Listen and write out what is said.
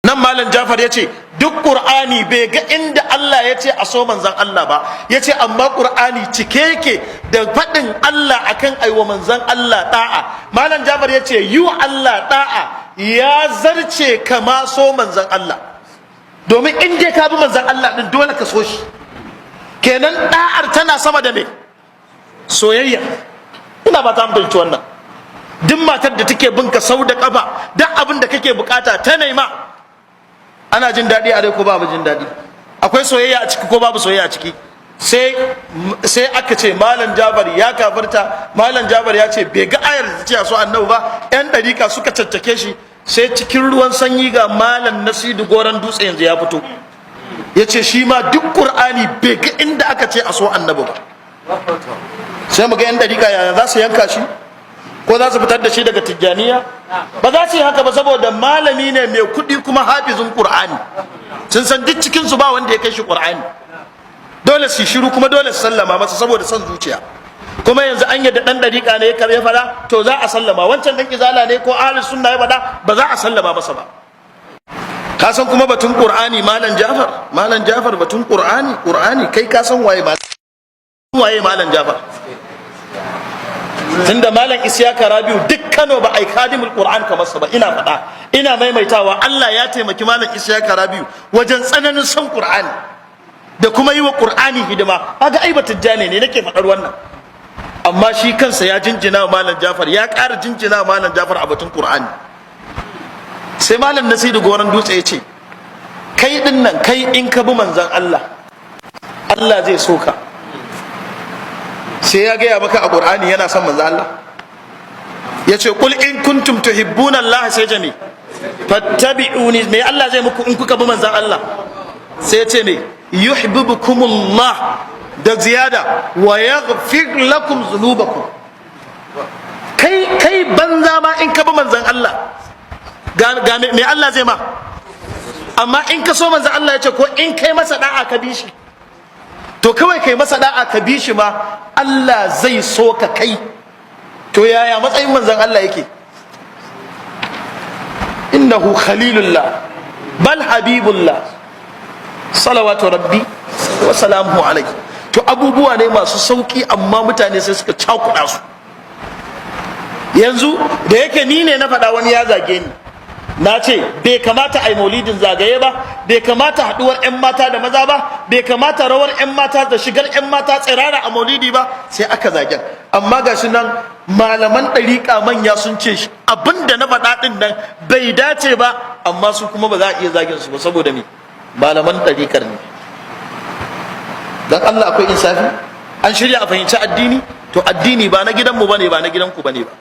nan malam Jafar ya ce duk Qur'ani bai ga inda Allah ya ce a so manzan Allah ba, ya ce amma Qur'ani cike yake da faɗin Allah akan aiwa manzan Allah da'a. Malam Jafar ya ce yi wa Allah da'a ya zarce kama so manzan Allah, domin in dai ka bi manzan Allah din dole ka so shi, kenan da'ar tana sama da me soyayya. Ina ba ta fahimci wannan. Duk matar da take bin ka sau da kafa duk abin da kake bukata ta nema, ana jin daɗi a rai ko babu jin daɗi? Akwai soyayya a ciki ko babu soyayya a ciki? sai aka ce malam Jafar ya kafirta, malam Jafar ya ce bai ga ayar da ce a so annabi ba. Yan ɗarika suka caccake shi, sai cikin ruwan sanyi ga malam Nasiru Goron Dutse yanzu ya fito ya ce shi ma duk Qur'ani bai ga inda aka ce a so annabi ba. Sai mu ga yan ɗarika yaya za su yanka shi, ko za su fitar da shi daga tijjaniya? Ba za su yi haka ba, saboda malami ne mai kuɗi kuma hafizin Qur'ani. Sun san duk cikin su ba wanda ya kai shi Qur'ani. Dole su shiru kuma dole su sallama masa saboda son zuciya. Kuma yanzu an yadda dan dariƙa ne ya fada, to za a sallama. Wancan dan izala ne ko ahlus sunna ya fada, ba za a sallama masa ba. Ka san kuma batun Qur'ani malam Jafar batun Qur'ani kai ka san waye malam Jafar? Tunda malam Isyaka Rabiu duk Kano ba ai kadimul Qur'an kamar sa ba. Ina faɗa ina maimaitawa, Allah ya taimaki malam Isyaka Rabiu wajen tsananin son Qur'ani da kuma yi wa Qur'ani hidima. Kaga ai batijjane ne nake faɗar wannan, amma shi kansa ya jinjina wa malam Jafar, ya ƙara jinjina wa malam Jafar a batun Qur'ani. Sai malam Nasiru Goron Dutse ya ce kai din nan, kai in ka bi manzon Allah, Allah zai so ka. Sai ya gaya maka a Qur'ani yana son manzo Allah. Ya ce qul in kuntum tuhibbuna Allah, sai jami fattabi'uni. Me Allah zai muku in kuka bi manzon Allah? Sai ya ce me yuhibbukumullah da ziyada wa yaghfir lakum dhunubakum. Kai banza ma in ka bi manzon Allah ga me Allah zai ma? Amma in ka so manzon Allah, ya ce ko in kai masa da'a ka bi shi, to kawai kai masa da'a ka bi shi ma Allah zai so ka kai. To yaya matsayin manzon Allah yake? Innahu khalilullah bal habibullah salawatu rabbi wa salamuhu alaihi. To abubuwa ne masu sauki, amma mutane sai suka cakuɗa su. Yanzu da yake ni ne na faɗa, wani ya zage ni, na ce bai kamata a yi maulidin zagaye ba, bai kamata haɗuwar 'yan mata da maza ba, bai kamata rawar 'yan mata da shigar 'yan mata tsirara a maulidi ba, sai aka zagen. Amma ga shi nan malaman ɗariƙa manya sun ce abinda na faɗa ɗin nan bai dace ba, amma su kuma ba za a iya zagin su ba, saboda me? Malaman ɗariƙar ne. Dan Allah akwai insafi? An shirya a fahimci addini? To addini ba na gidanmu bane, ba na gidanku bane ba.